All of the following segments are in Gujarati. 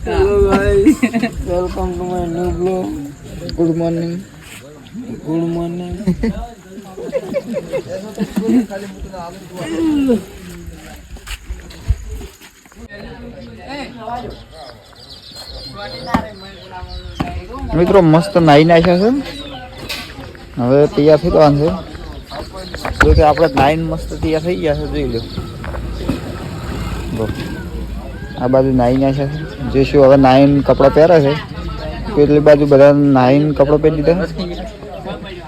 Hello guys, welcome to my new vlog. Good morning. Good morning. મિત્રો મસ્ત નાઈ નાખ્યા છે. હવે તૈયાર થઈ જવાનું છે. જો કે આપણે નાઈન મસ્ત તૈયાર થઈ ગયા છે. જોઈ લો, આ બાજુ નાઈ નાખ્યા છે. જે શું હવે નાઈન કપડાં પહેરે છે. પેલી બાજુ બધા નાઈન કપડાં પહેરી દીધા.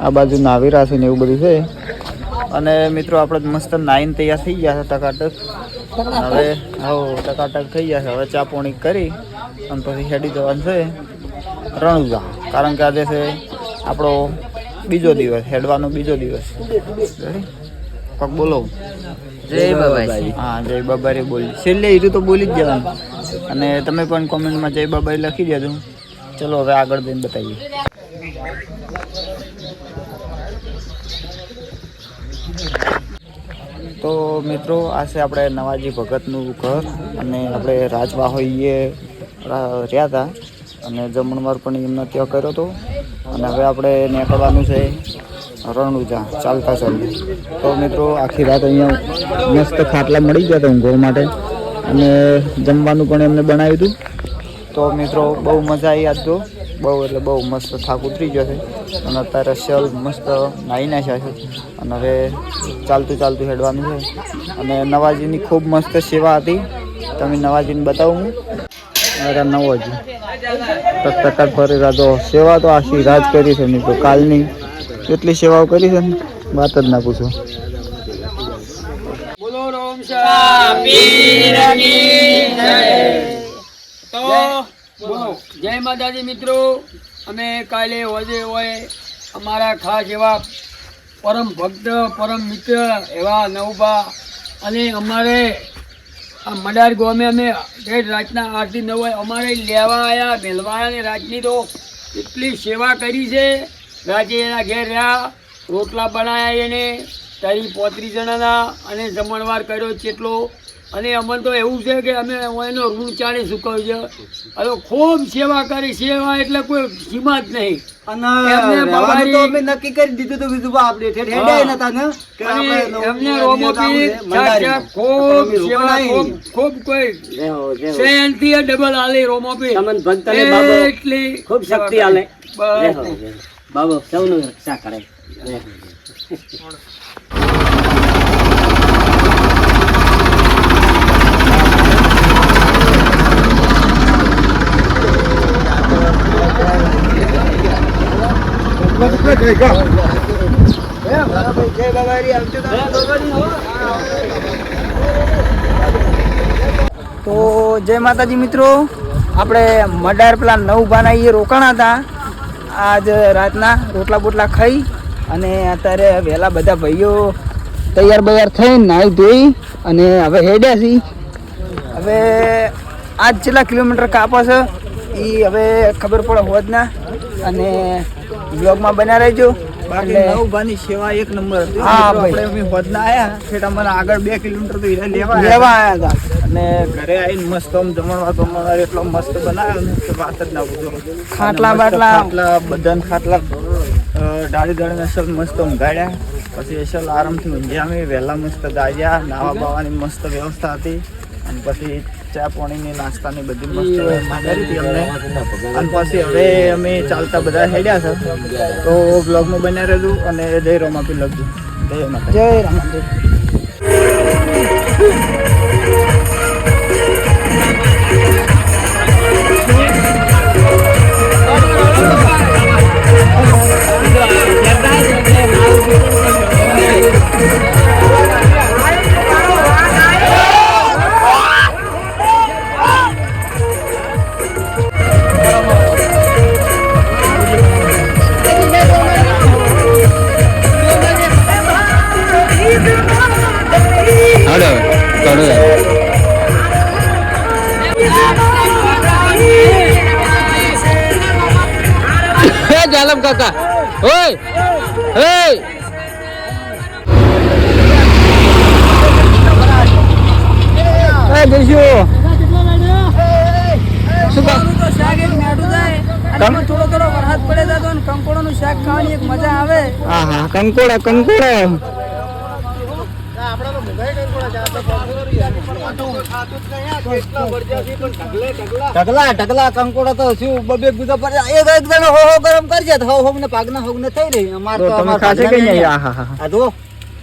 આ બાજુ નાવીરા છે ને એવું બધું છે. અને મિત્રો આપણે મસ્ત નાઈન તૈયાર થઈ ગયા છે ટકાટક. હવે ટકાટક થઈ ગયા છે. હવે ચા પોણી કરી અને પછી હેડી જવાનું છે રણુજા. કારણ કે આજે છે આપણો બીજો દિવસ, હેડવાનો બીજો દિવસ. પગ બોલો જય બાબાજી. હા, જય બાબારી બોલી. છેલ્લે હીરું તો બોલી જ જવાનું. અને તમે પણ કોમેન્ટમાં જય બાબારી લખી દેજો. ચલો હવે આગળ જઈને બતાવીએ. તો મિત્રો આ છે આપણે નવાજી ભગતનું ઘર. અને આપણે રાજવાહોઈએ રહ્યા હતા અને જમણવાર પણ એમને ત્યાં કર્યો હતો. અને હવે આપણે નીકળવાનું છે રણુજા ચાલતા. તો મિત્રો આખી રાત અહીંયા મસ્ત ખાટલા મળી ગયા હતા ઊંઘવા માટે. અને જમવાનું પણ એમને બનાવ્યું હતું. તો મિત્રો બહુ મજા આવી આજ તો. બહુ એટલે બહુ મસ્ત થાક ઉતરી ગયો છે. અને અત્યારે શલ મસ્ત નાહી નાખ્યા છે. અને હવે ચાલતું હેડવાનું છે. અને નવાજીની ખૂબ મસ્ત સેવા હતી. તમે નવાજીને બતાવું હું. અરે નવાજી ટક ફરી રાતો સેવા તો આખી રાત કરી છે. નહીં તો કાલની કેટલી સેવાઓ કરી છે ને વાત જ ના પૂછો. જય માતાજી મિત્રો. અમે કાલે હોય અમારા ખાસ એવા પરમ ભક્ત પરમ મિત્ર એવા નવભા અને અમારે આ મડાર ગામે અમે રાતના 8 થી 9 અમારે લેવા આવ્યા, મેળવા આવ્યા. ને રાતની તો એટલી સેવા કરી છે. રાજે એના ઘેર રહ્યા, રોટલા બનાવ્યા એને 35 જણાના. અને જમણવાર કર્યો કેટલો. અને અમને તો એવું છે કે અમે એનો ઋણ ચાણી ચૂકવ્યું છે. હવે ખૂબ સેવા કરી. સેવા એટલે કોઈ સીમા જ નહીં. નક્કી કરી દીધું તો બીજું આપણે એમને રોમોપી ખૂબ કોઈ સેન્ટી ડબલ આલે રોમોપી એટલી ખૂબ શક્તિ આલે બાબો સૌનું રક્ષા કરે. તો જય માતાજી મિત્રો. આપણે મડાર પેલા નવભાના એ રોકાણા હતા. આજ રાતના રોટલા બોટલા ખાઈ અને અત્યારે વહેલા બધા ભાઈઓ તૈયાર થઈને નાહી ધોઈ અને હવે હેડ્યા છીએ. હવે આજ કેટલા કિલોમીટર કાપા છે એ હવે ખબર પડે હોત ના. અને બ્લોગમાં બન્યા રહેજો. બાકી નવભાની સેવા એક નંબર હતી. હા ભાઈ, અમે હોદના આવ્યા છેટા મને આગળ 2 કિલોમીટર તો લેવા આવ્યા હતા. અને ઘરે આવીને મસ્ત જમણવાર એટલો મસ્ત બનાવ્યો ને કે વાત જ ના પૂછો. ખાટલા બધાને ખાટલા ડાળી અસલ મસ્ત ઊંઘાડ્યા. પછી અસલ આરામથી ઊંઘ્યા. અમે વહેલા મસ્ત ગાયા. નાવા બાવાની મસ્ત વ્યવસ્થા હતી. અને પછી ચા પાણીની નાસ્તાની બધી મસ્ત કરી હતી અમને. અને પછી હવે અમે ચાલતા બધા હેડ્યા છે. તો બ્લોગમાં બન્યા રહેજો અને જય રમાપી લખજો. જય માતા, જય રમાપી. કાકા ઓય એ જઈશું શું તો શાક એક મેઠું જાય અને થોડો થોડો વરસાદ પડે જાય તો કંકોડાનું શાક ખાવાની એક મજા આવે. હા હા કંકોડા ઢગલા કંકોડા તો શું બબે ગુદા પર એક જણો હો ગરમ કરજે તો હો ને પાગના હો ને થઈ રહી અમાર તો તમે ખાશે કે નહીં? હા હા આ જો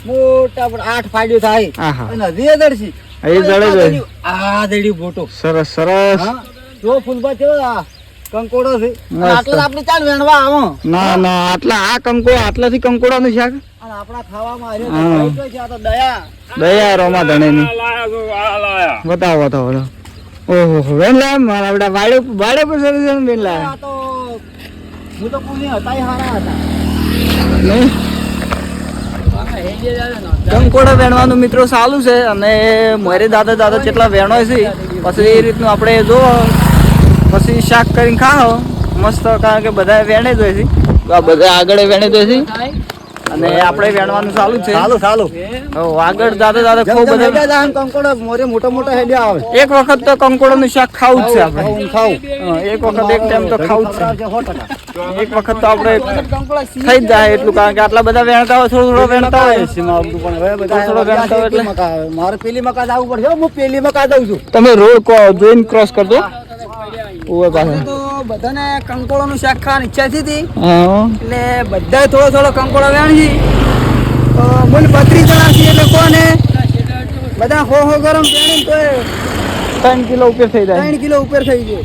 મોટા પણ 8 ફાડ્યો થાય હા અને હજી દડસી એ જડે છે. આ દડી બોટો સરસ સરસ. હા જો ફૂલબા છે આ કંકોડો છે મસ્ત. આટલા આપણે ચાલ વેણવા આવો ના ના આટલાથી કંકોડાનું શાક અને આપણા ખાવામાં હા. આવ્યો તો છે આ તો દયા દયા રોમા ધણેની બતાવો ઓહો વેન લાય મારા બેટા વાડે પર સરસ છે વેન લાય આ તો હું તો પૂરી હતા હારા હતા નહીં કંકોડા વેણવાનું મિત્રો ચાલુ છે અને મારે દાદા જેટલા વેણો છે પછી એ રીતનું આપણે જો પછી શાક કરીને ખાઓ મસ્ત કારણ કે બધા વેણે જ હોય છે આ બધા આગળ વેણે જ હોય છે અને આપણે વેણવાનું ચાલુ જ છે. ચાલો આગળ દાદા ખૂબ બધા કંકોડો મોરે મોટા હેડ્યા આવે એક વખત તો કંકોડાનું શાક ખાવું જ છે આપણે ખાવું એક વખત એક ટાઈમ તો ખાવું જ છે એક વખત તો આપણે થઈ જ જાય એટલું કારણ કે આટલા બધા વેણતા હોય થોડું વેણતા હોય થોડો વેણતા હોય એટલે મારે પેલી મકા જવું પડશે હું પેલી મકા જઉં છું તમે રોડ જોઈને ક્રોસ કરજો ઓય પાસે તો બધાને કંકોડાનું શાક ખાવાની ઈચ્છા હતી હા એટલે બધા થોડો કંકોડો વેણજી તો બોલ 32 જણા છીએ એટલે કોને બધા હો ગરમ વેણી તો 3 કિલો ઉપર થઈ જાય 3 કિલો ઉપર થઈ ગયો.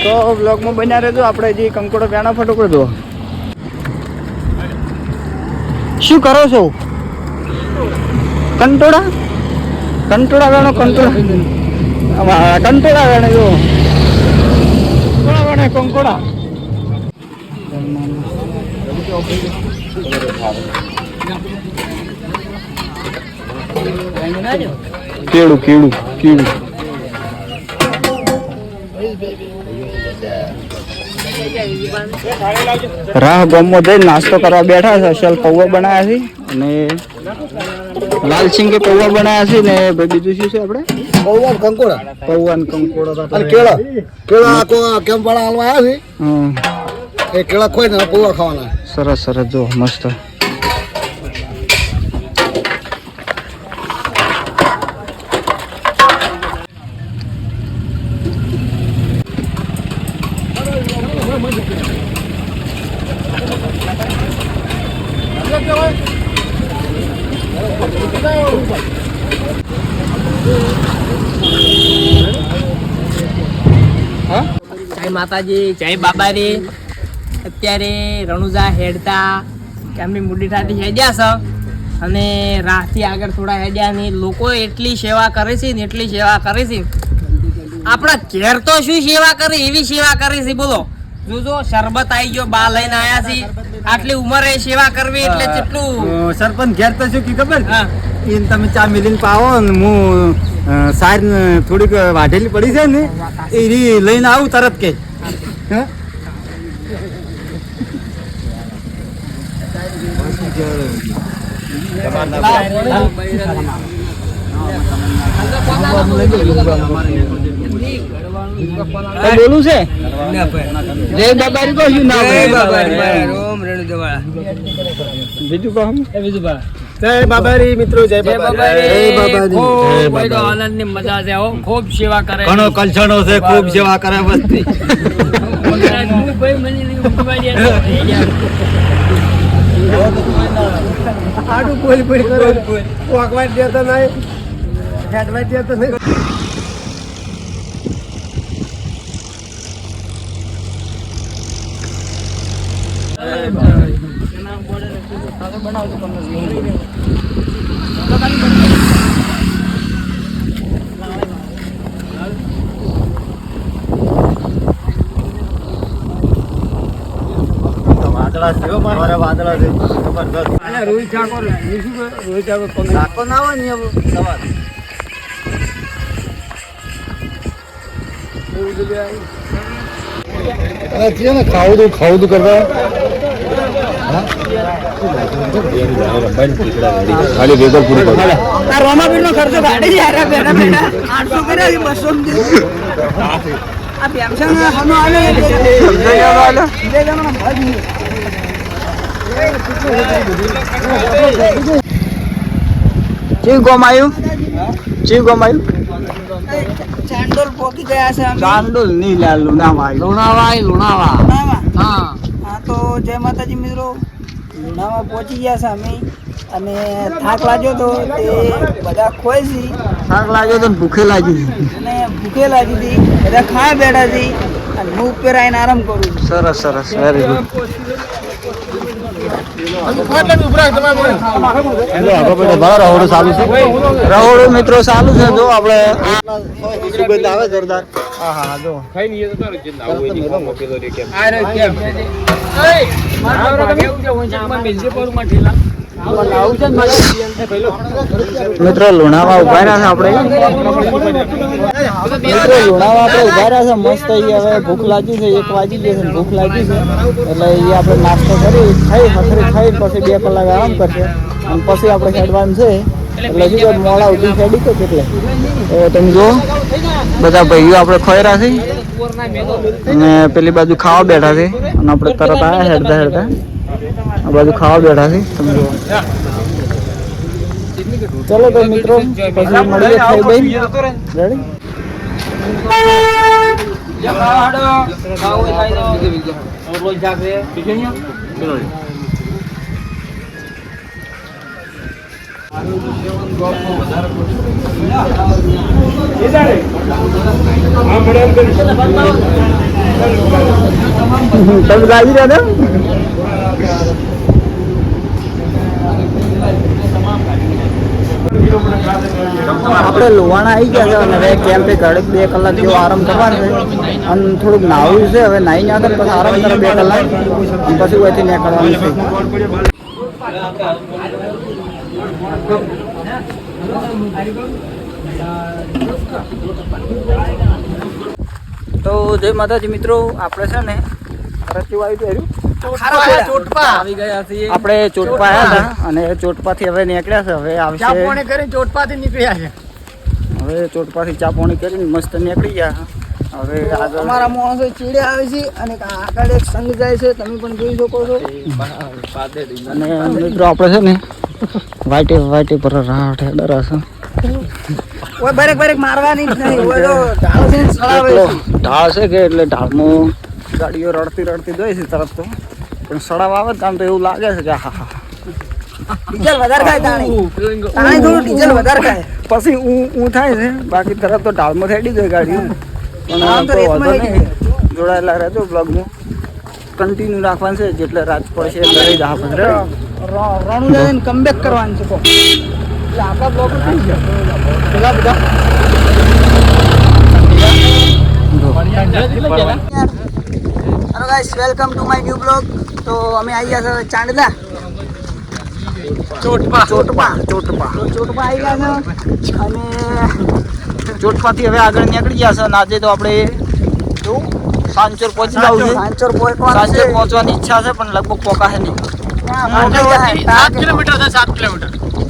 તો બ્લોગમાં બન્યા રહેજો આપણે જે કંકોડો વેણા ફટોકડો દો શું કરો છો કંટોડા વેણો કંટોડા વેણે જો કંકોડા કેળું રાહ ગામમાં જઈને નાસ્તો કરવા બેઠા છે. અસલ પૌવા બનાવ્યા છે અને લાલસિંગ કે પૌવા બનાવ્યા છે ને ભાઈ બીજું શું છે આપણે પૌવા કંકોડા પૌવા ને કંકોડા અને કેળા આખો કેમ વાળા હાલવા આવ્યા છે એ કેળા ખોઈ ને પૌવા ખાવાના સરસ જો મસ્ત જય માતાજી જય બાબારી. અત્યારે રણુજા હેડતા એમની મુડીઠાથી હેડ્યા છે અને રાહથી આગળ થોડા હેડ્યા ને લોકો એટલી સેવા કરે છે ને એટલી સેવા કરે છે આપણા ઘેર તો શું સેવા કરે એવી સેવા કરે છે બોલો. જો શરબત આવી ગયો બા લઈને આયા છે આટલી ઉંમરે સેવા કરવી એટલે કેટલું સરપંચ ઘેર તો શું કી ખબર હા એને તમે ચા મિલીને પાવો ને હું સાર થોડીક વાઢેલી પડી છે ને એ લઈને આવું તરત કે બોલું છે જય બાબારી કહું છું ના બીજું કહું જય બાબારી મિત્રો જય આનંદ ની મજા છે ખૂબ સેવા કરે ઘણો કલછણો છે ખૂબ સેવા કરે વસ્તી આડું બોલી બોલી કરો વાગવા દેતો નહીં હેડવા દેતો નહીં વાદળા છે મારા વાદળા છે જબરદસ્ત રોહિત ઠાકોર ઠાકોર ના હોય ને સવાર ખાવું તું કરતા ખાલી વેગર પૂરી કરો આ રોમાપીર નો ખર્ચો કાઢી જાય બેઠા બેઠા 800 કર્યા 200 આ પેન્શન હનો આલે ચી ગમાયું ચાંડોલ પોકી ગયા છે અમે ચાંદોલ ની લાલ લુણાવા હા તો જય માતાજી મિત્રો લુણાવા પહોંચી ગયા છે અમે અને થાક લાગ્યો તો તે બધા ખોઈ છે થાક લાગ્યો તો ભૂખે લાગી અને ભૂખે લાગી હતી બધા ખાવા બેઠા છે અને હું ઉપર આવીને આરામ કરું છું. સરસ વેરી ગુડ રહોડું મિત્રો ચાલુ છે જો આપણે આવે જોરદાર હા જો મિત્રો લુણાવા ઉભા રહ્યા છે આપણે મિત્રો લુણાવા આપણે ઉભા રહ્યા છે મસ્ત અહીં હવે ભૂખ લાગી છે 1 વાગી ગયો છે ભૂખ લાગી છે એટલે અહીં આપણે નાસ્તો કરી ખાઈ પછી 2 કલાક આરામ કરશે અને પછી આપણે હેડવાનું છે એટલે શું મોડા ઉઠી હેડી તો કેટલે તો તમે જો બધા ભાઈઓ આપણે ખોઈ રહ્યા છે અને પેલી બાજુ ખાવા બેઠા છે અને આપણે તરત આવ્યા હેડતા આ બાજુ ખાવા બેઠા છે તમે જો ચલો તો મિત્રો પછી મળીએ ખાઈ ભાઈ રેડી તમે ગાજી રહ્યા હતા આપણે લોહાણા આવી ગયા છે અને હવે કેમ્પે ઘડીક 2 કલાક જેવો આરામ કરવાનો છે અને થોડુંક નાવું છે હવે નાહી ના પછી આરામ કરે 2 કલાક અને પછી અહીંથી નીકળવાનું છે તો જય માતાજી મિત્રો આપણે છે ને આપણે ચોટપા આવ્યા હતા અને ચોટપાથી હવે નીકળ્યા છે હવે આવશે હવે ચોટપાથી ચા પાણી કરીને મસ્ત નીકળી ગયા હવે અમારા માણસો ચીડે આવે છે અને આગળ એક સંઘ જાય છે તમે પણ જોઈ શકો છો અને મિત્રો આપણે છે ને વાઈટે પર રાઠ ડરાશે ઓય બરેક મારવાની જ નહીં ઓય તો ઢાળ છે ને સળાવે છે. ઢાળ છે કે એટલે ઢાળમાં ગાડીઓ રડતી જાય છે તરત તો પણ સડાવ આવે કામ તો એવું લાગે છે કે હા ડીઝલ વધારે ખાય તાણી થોડું ડીઝલ વધારે ખાય પછી હું થાય છે બાકી તરત તો ઢાળમાં થઈ જાય ગાડી પણ આમ તો તો રેતમાં વાંધો હેડી નહીં જોડાયેલા રહેજો બ્લોગમાં કન્ટિન્યુ રાખવાનું છે જેટલે રાત પડશે એટલે રહી જા આપણે રણુજાને કમબેક કરવાનું છે કોક. એટલે આપણા બ્લોક થઈ ગયા પેલા બધા hello guys welcome to my new blog. તો અમે આવી ગયા છે ચાંદલા ચોટપા આવી ગયા છે અને ચોટપાથી હવે આગળ નીકળી ગયા છે અને આજે તો આપણે સાંચોર પહોંચી જવું છે સાંચોર સાંચોર પહોંચવાની ઈચ્છા છે પણ લગભગ પોકાશે નહીં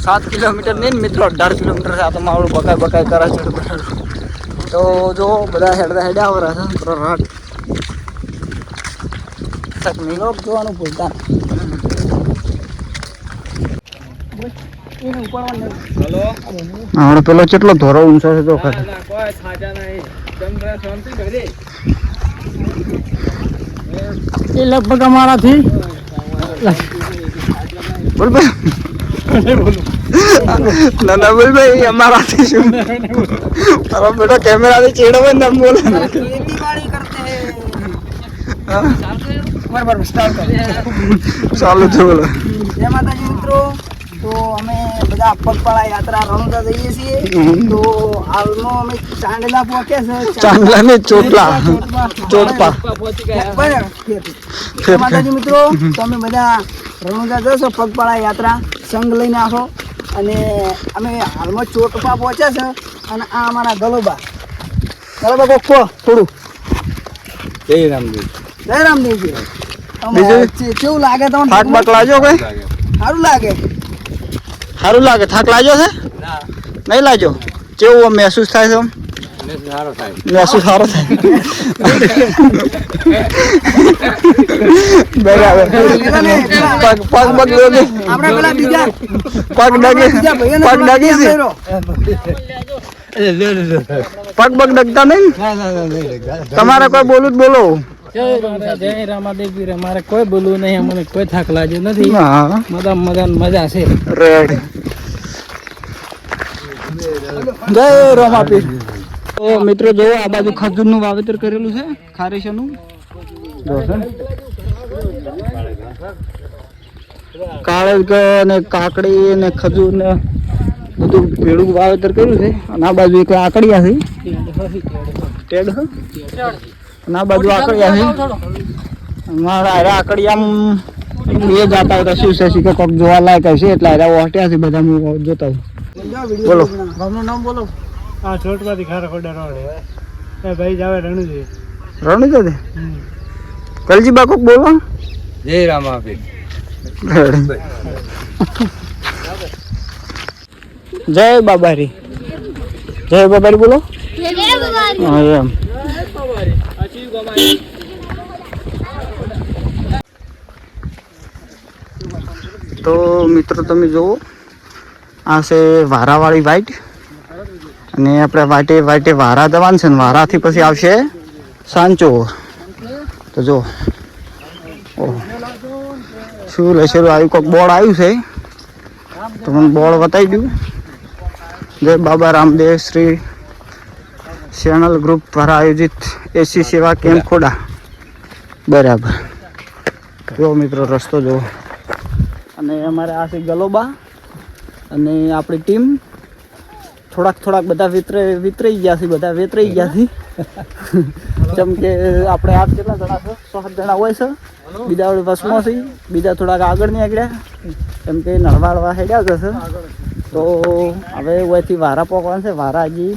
7 કિલોમીટર નહીં મિત્રો 18 કિલોમીટર છે આ તો મારું બકાય કરે છે તો જો બધા હેડ્યા આવરા છે થોડો રાટ બ્લોગ જોવાનું ભૂલતા આપણે પેલો કેટલો ધોરો ઊંચો છે તો ખરે એ લગભગ અમારાથી બોલ ભાઈ ના બોલ ભાઈ અમારાથી શું તારો બેટો કેમેરાથી ચેડવે ને બોલે ખેતીવાડી કરતે બરાબર સ્ટાર્ટ કરો. ચાલુ છે બોલો જય માતાજી મિત્રો. તો અમે બધા પગપાળા યાત્રા રણુજા જઈએ છીએ. તો હાલમાં અમે ચાંદલા પહોંચ્યા છે. ચાંદલા ને ચોટપા બરાબર. જય માતાજી મિત્રો. તો અમે બધા રણુજા જશો પગપાળા યાત્રા સંઘ લઈને આવો અને અમે હાલમાં ચોટપા પહોંચ્યા છે અને આ અમારા ગલોબા કોક થોડું જય રામદેવ જય રામદેવજી. બીજું કેવું લાગે તમને? થાક બાક લાગ્યો કઈ? સારું લાગે. સારું લાગે. થાક લાગ્યો છે? નહીં લાગ્યો. કેવું આમ મહેસૂસ થાય છે? મહેસૂસ સારો થાય. બરાબર. પગ બગ ડગે. આપણે પેલા બીજા પગ ડગે. ભાઈઓને પગ ડગી છે. પગ બગ ડગતા નહીં? તમારે કોઈ બોલું જ બોલો. જય રામાદેવી. અમારે કોઈ બોલવું નહીં, અમને કોઈ થાક લાગ્યો નથી. હા મજા છે. રેડ. જય રમાપીર. તો મિત્રો જો આ બાજુ ખજૂરનું વાવેતર કરેલું છે, ખારેશનું. જો છે ને કાળજ ને કાકડી ને ખજૂર ને બધું ભેડું વાવેતર કર્યું છે. અને આ બાજુ એક આકડિયા છે, ટેડ છે. અને આ બાજુ આકડિયા છે. મારા આરે આકડિયામાં બે જાતા હતા, શું છે કે કોક જોવા લાયક હશે એટલે આરે ઓટ્યા છે બધા. હું જોતા હું. બોલો ગામનું નામ બોલો. આ છોટમાંથી ખારા ખોડા રોડ એ ભાઈ જાવે રણુજી. રણું છે કલજી બાકોક બોલો. જય રામાપીર. જય બાબારી. જય બાબારી બોલો. હા એમ. તો મિત્રો તમે જુઓ, આ છે વારાવાળી વાઇટ. અને આપણે વાટે વારા દવાનું છે ને વારાથી પછી આવશે સાંચો. તો જો શું લસેરું આવ્યું, કોઈક બોર્ડ આવ્યું છે તો મને બોર્ડ બતાવી દઉં. જય બાબા રામદેવ શ્રી ચેનલ ગ્રુપ દ્વારા આયોજિત એસી સેવા કેમ્પ ખોડા. બરાબર. જો મિત્રો રસ્તો જુઓ. અને અમારે આ છે ગલોબા અને આપણી ટીમ. થોડાક બધા વિતરાઈ ગયા છે, બધા વેતરાઈ ગયા છે. જેમ કે આપણે આપ કેટલા જણા છે? 6-7 જણા હોય છે. બીજા વસમાં છે, બીજા થોડાક આગળ નહીં આગળ્યા, કેમ કે નળવાળવા હેડ્યા જશે. તો હવે ઓયથી વારા પહોંચવાનું છે. વારા હજી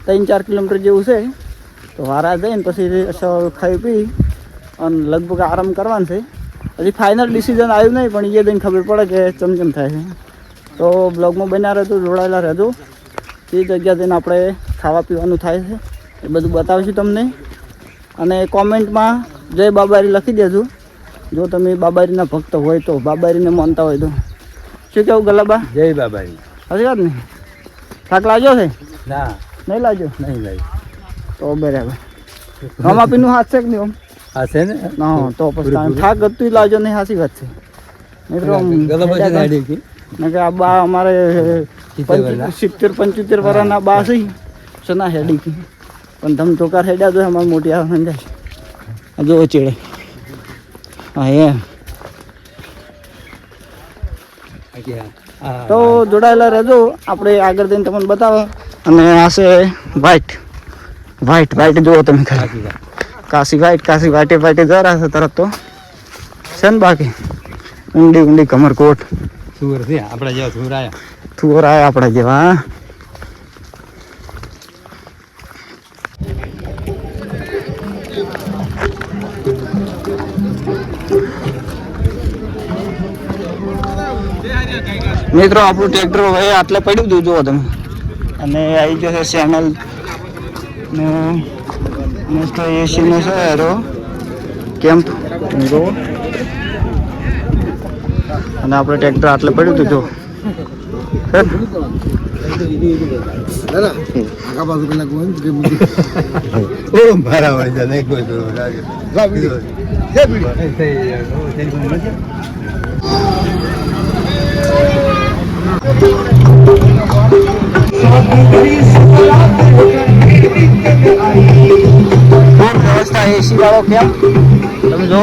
3-4 કિલોમીટર જેવું છે. તો વારા જઈને પછી ખાઈ પી અને લગભગ આરામ કરવાનું છે. હજી ફાઇનલ ડિસિઝન આવ્યું નહીં, પણ એ જઈને ખબર પડે કે ચમચમ થાય છે. તો બ્લોગમાં બન્યા રહેજો, જોડાયેલા રહેજો. એ જગ્યા જઈને આપણે ખાવા પીવાનું થાય છે એ બધું બતાવીશું તમને. અને કોમેન્ટમાં જય બાબારી લખી દેજો જો તમે બાબારીના ભક્ત હોય તો, બાબારીને માનતા હોય તો. શું કેવું ગલાબા? જય બાબારી. હજી વાત નહીં? થાક લાગ્યો છે? ના, નહીં લાગ્યો? નહીં ભાઈ. તો બરાબર. રમાપીનું હાથ છે કે નહીં? આ છે ને? હા, તો પછી થાક ગતું લાગ્યો નહીં. સાચી વાત છે મિત્રો. કે આ બા અમારે 70-75 વર્ષના બા છે, સના હેડી પણ તમે ચોકાર હેડ્યા તો અમારે મોટી આવે સમજાય. જો ચેડે. હા એમ. તો જોડાયેલા રહેજો, આપણે આગળ જઈને તમને બતાવો. અને આ છે વાઇટ જુઓ તમે ખાલી. કાશી વાઇટે જરા છે તરત તો છે ને. બાકી ઊંડી કમરકોટ સુર છે આપણા જેવા. થુવર આયા આપણા જેવા. મિત્રો આપણું ટ્રેક્ટર હવે આટલે પડ્યું હતું જુઓ તમે. અને આવી ગયો છે ચેનલ મસ્ત એસી નો છે એરો કેમ્પ જુઓ. અને આપણે ટ્રેક્ટર આટલે પડ્યું હતું જો. વ્યવસ્થા એસી વાળો કેમ તમે જો.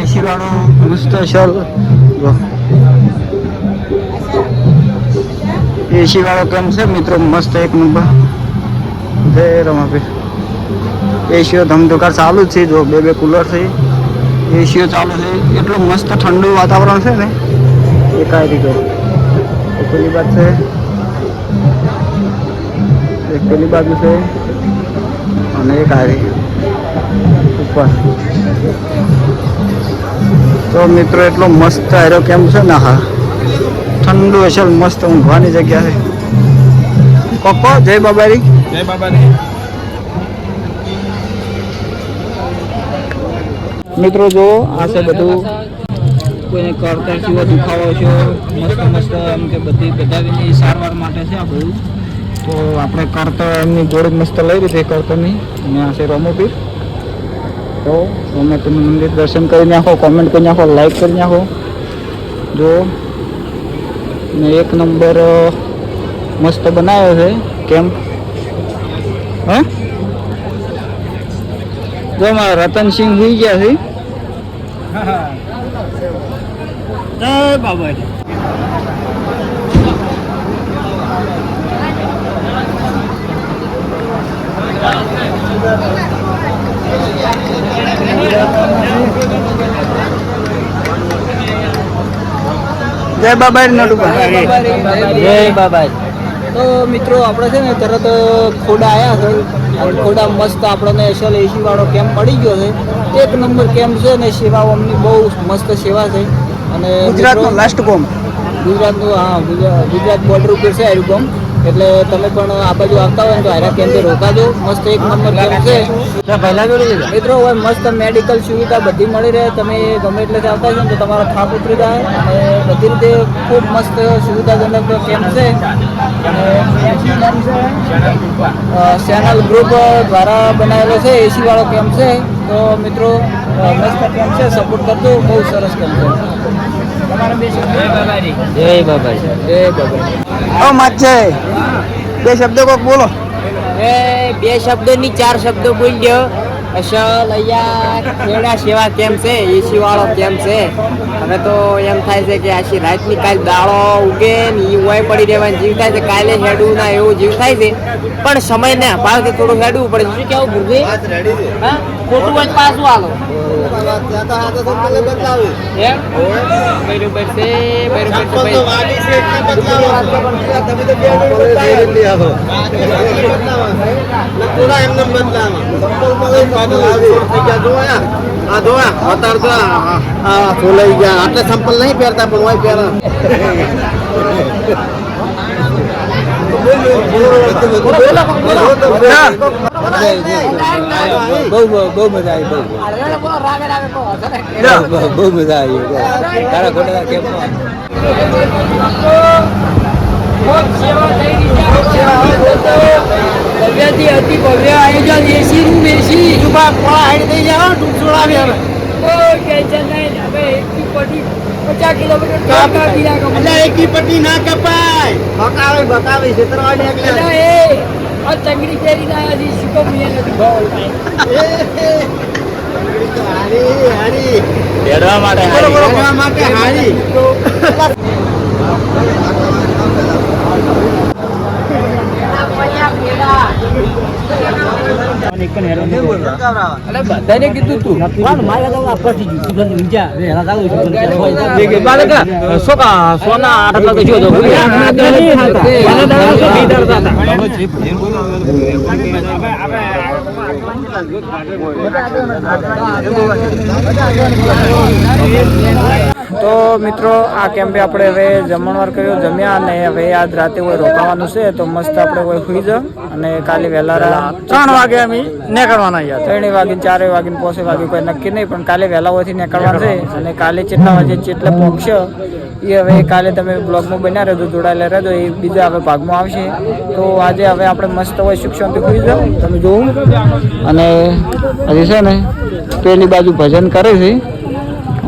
એસી વાળો મસ્ત ચલ. એસી વાળો કેમ છે મિત્રો, મસ્ત એક નંબર. જય રમાભાઈ. એસીઓ ધમધોકાર ચાલુ જ છે જો. બે કુલર છે, એસીઓ ચાલુ છે. એટલું મસ્ત ઠંડુ વાતાવરણ છે ને એ કાંઈ રીતે. તો પેલી વાત છે એક પેલી બાજુ છે અને એક હારી ઉપર. તો મિત્રો એટલો મસ્ત આયરો કેમ છે ને, હા ઠંડુ હશે, મસ્ત ઊંઘવાની જગ્યા છે. કોકો જય બાબારી. જય બાબાની. મિત્રો જો આ છે બધું, કોઈને કરતા સિવાય દુખાવો છે, મસ્ત મસ્ત એમ કે બધાની સારવાર માટે છે આ બધું. તો આપણે કરતા એમની જોડે મસ્ત લઈ રીતે કરતાની, અને આ છે રમોપીર. તો રમોપીરનું મંદિર દર્શન કરી નાખો, કોમેન્ટ કરી નાખો, લાઈક કરી નાખો. જો ને એક નંબર મસ્ત બનાવ્યો છે કેમ. હે જો મારા રતનસિંહ હોઈ ગયા છે. જય બાબા. જય બાબારી નટુભાઈ. જય બાબા. તો મિત્રો આપણે છે ને તરત ખોડા આવ્યા છે, અને ખોડા મસ્ત આપણને એસએલ એસી વાળો કેમ્પ મળી ગયો છે. એક નંબર કેમ્પ છે ને, સેવાઓ અમની બહુ મસ્ત સેવા છે. અને ગુજરાતનો લાસ્ટ કોમ, ગુજરાતનું, હા ગુજરાત બોર્ડર ઉપર છે આયરું કોમ. એટલે તમે પણ આ બાજુ આવતા હોય ને તો આયરા કેમ્પે રોકાજો. મસ્ત એક નંબર કેમ્પ છે મિત્રો. હવે મસ્ત મેડિકલ સુવિધા બધી મળી રહે. તમે ગમે એટલે આવતા છો ને તો તમારો થાક ઉતરી જાય, અને બધી રીતે ખૂબ મસ્ત સુવિધાજનક કેમ્પ છે. ચેનલ ગ્રુપ દ્વારા બનાવેલો છે, એસી વાળો કેમ્પ છે. તો મિત્રો મસ્ત કેમ્પ છે, સપોર્ટ કરજો. બહુ સરસ કેમ્પ છે. જય બાબાજી. જય બાબાજી. જય બાબા. માછે બે શબ્દો કોક બોલો. એ બે શબ્દો ની 4 શબ્દો બોલજો. અસલ અહીંયા ખેડા સેવા કેમ્પ છે, એસી વાળો કેમ્પ છે. હવે તો એમ થાય છે કે આશી રાતની કાલ દાડો ઉગે ને એ હોય પડી રહેવાની જીવ થાય છે. કાલે હેડવું ના એવું જીવ થાય છે, પણ સમય ને ભાવથી થોડું હેડવું પડે. શું કેવું ગુરજી? હા ખોટું હોય પાછું હાલો. એમ બરોબર છે, બરોબર આટલા સંપલ નહીં પહેરતા પણ હોય પહેરા. બહુ મજા આવી. તારા ખોટા કેમ્પમાં ભવ્ય આયોજન એસી રૂમ એસી થઈ જાવ ટૂંક હવે 50 કિલોમીટર એકી પટ્ટી ના કપાય. બતાવે છે આ ચંગડી કેરી ના હજી શીખો માટે હારી. બધાને કીધું તું સોના 8 તો મિત્રો આ કેમ્પે આપણે હવે જમણવાર કર્યો, જમ્યા, અને હવે આજ રાતે હોય રોકાવાનું છે. તો મસ્ત આપણે હોય સુઈ જાવ, અને કાલે વહેલા 3 વાગે અમે નીકળવાના. 3 વાગે 4 વાગે 5 વાગે કોઈ નક્કી નહીં, પણ કાલે વહેલા હોયથી નીકળવાનું છે. અને કાલે કેટલા વાગે જેટલે પહોંચશે એ હવે કાલે તમે બ્લોગમાં બન્યા રહેજો, જોડાયેલા રહેજો. એ બીજા હવે ભાગમાં આવશે. તો આજે હવે આપણે મસ્ત હોય સુખ શાંતિ સુઈ જાવ, તમે જોવું. અને હજી છે ને પેલી બાજુ ભજન કરે છે,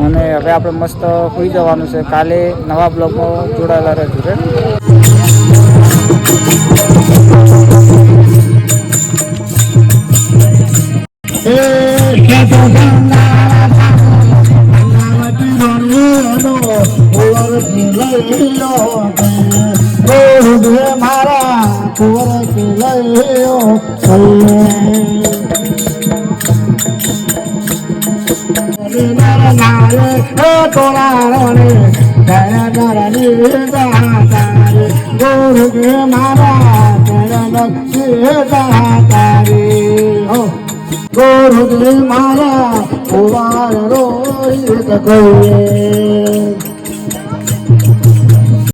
અને હવે આપણે મસ્ત સુઈ જવાનું છે. કાલે નવા બ્લોગમાં જોડાયેલા રહેજો. મારા નક્ષે તારી ગોરુદે મારા કુવાર રોહિત કહીએ